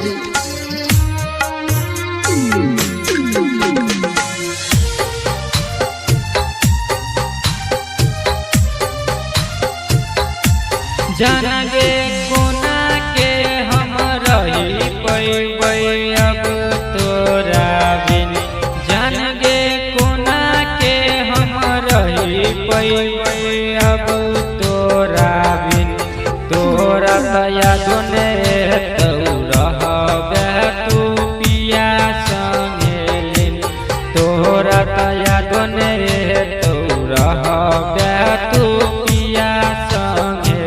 सीतामढ़ी। जानगे कोना के हम रही पैबै अब तोरा बिन, जानगे कोना के हम रही पैबै अब तोरा बिन। तोरा दया दोने तू रहबे तू पिया संगे लिन, तोरा दया दोने तू रहबे तू पिया संगे।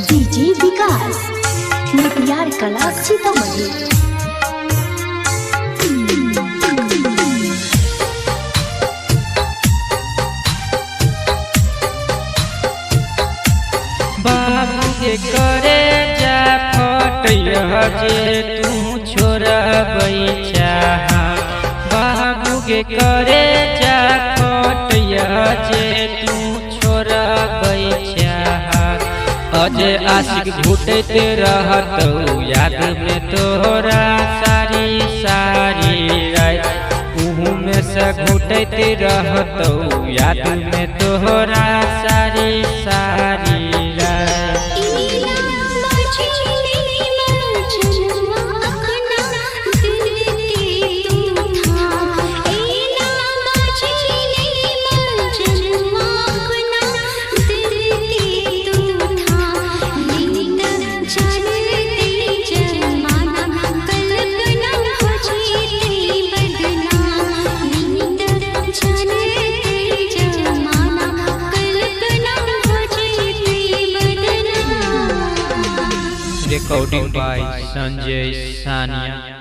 डीजे विकास निपियार कला सीतामढ़ी। बाबू के करे जा फटैया जे तू छोरा बैचा, बाबू के करे जा फटैया जे तू छोरा बैचा। अजय आशिक घुटते रहतौ याद में तोरा सारी सारी रात, उहू में से घुटते रहतौ याद में तोरा सारी सारी रात। Recording by Sanjay Sania।